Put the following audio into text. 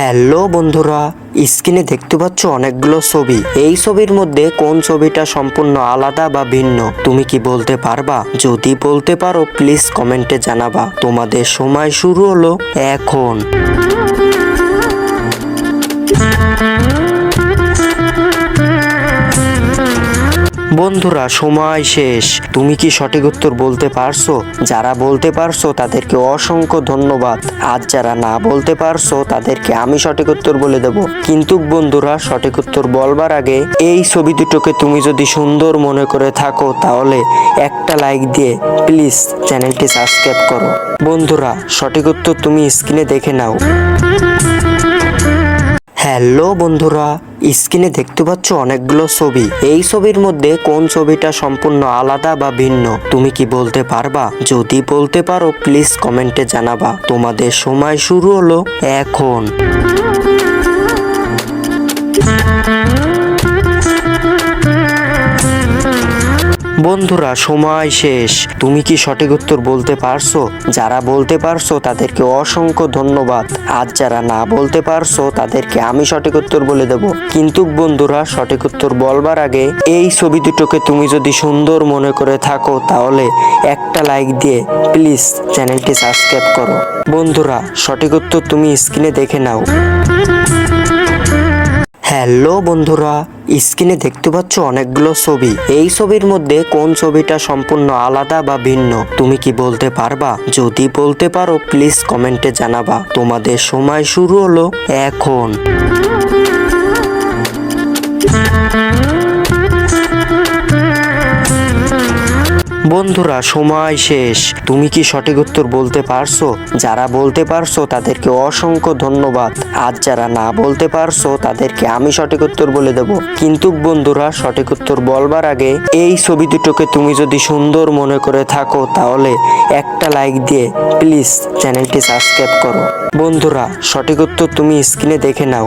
Hello বন্ধুরা, স্ক্রিনে দেখতে পাচ্ছ অনেকগুলো ছবি। এই ছবির মধ্যে কোন ছবিটা সম্পূর্ণ আলাদা বা ভিন্ন তুমি কি বলতে পারবা? যদি বলতে পারো প্লিজ কমেন্টে জানাবা। তোমাদের সময় শুরু হলো এখন। বন্ধুরা সময় শেষ। তুমি কি সঠিক উত্তর বলতে পারছো? যারা বলতে পারছো তাদেরকে অসংখ্য ধন্যবাদ। আর যারা না বলতে পারছো তাদেরকে আমি সঠিক উত্তর বলে দেব। কিন্তু বন্ধুরা সঠিক উত্তর বলবার আগে এই ছবি দুটোকে তুমি যদি সুন্দর মনে করে থাকো তাহলে একটা লাইক দিয়ে প্লিজ চ্যানেলটি সাবস্ক্রাইব করো। বন্ধুরা সঠিক উত্তর তুমি স্ক্রিনে দেখে নাও। হ্যালো বন্ধুরা, স্ক্রিনে দেখতে পাচ্ছ অনেকগুলো ছবি। এই ছবির মধ্যে কোন ছবিটা সম্পূর্ণ আলাদা বা ভিন্ন তুমি কি বলতে পারবা? যদি বলতে পারো প্লিজ কমেন্টে জানাবা। তোমাদের সময় শুরু হলো এখন। বন্ধুরা সময় শেষ। তুমি কি সঠিক উত্তর বলতে পারছো? যারা বলতে পারছো তাদেরকে অসংখ্য ধন্যবাদ। আর যারা না বলতে পারছো তাদেরকে আমি সঠিক উত্তর বলে দেব। কিন্তু বন্ধুরা সঠিক উত্তর বলবার আগে এই ছবি দুটোকে তুমি যদি সুন্দর মনে করে থাকো তাহলে একটা লাইক দিয়ে প্লিজ চ্যানেলটি সাবস্ক্রাইব করো। বন্ধুরা সঠিক উত্তর তুমি স্ক্রিনে দেখে নাও। হ্যালো বন্ধুরা, স্ক্রিনে দেখতে পাচ্ছ অনেকগুলো ছবি। এই ছবির মধ্যে কোন ছবিটা সম্পূর্ণ আলাদা বা ভিন্ন তুমি কি বলতে পারবা? যদি বলতে পারো প্লিজ কমেন্টে জানাবা। তোমাদের সময় শুরু হলো এখন। বন্ধুরা সময় শেষ। তুমি কি সঠিক উত্তর বলতে পারছো? যারা বলতে পারছো তাদেরকে অসংখ্য ধন্যবাদ। আর যারা না বলতে পারছো তাদেরকে আমি সঠিক উত্তর বলে দেব। কিন্তু বন্ধুরা সঠিক উত্তর বলবার আগে এই ছবি দুটোকে তুমি যদি সুন্দর মনে করে থাকো তাহলে একটা লাইক দিয়ে প্লিজ চ্যানেলটি সাবস্ক্রাইব করো। বন্ধুরা সঠিক উত্তর তুমি স্ক্রিনে দেখে নাও।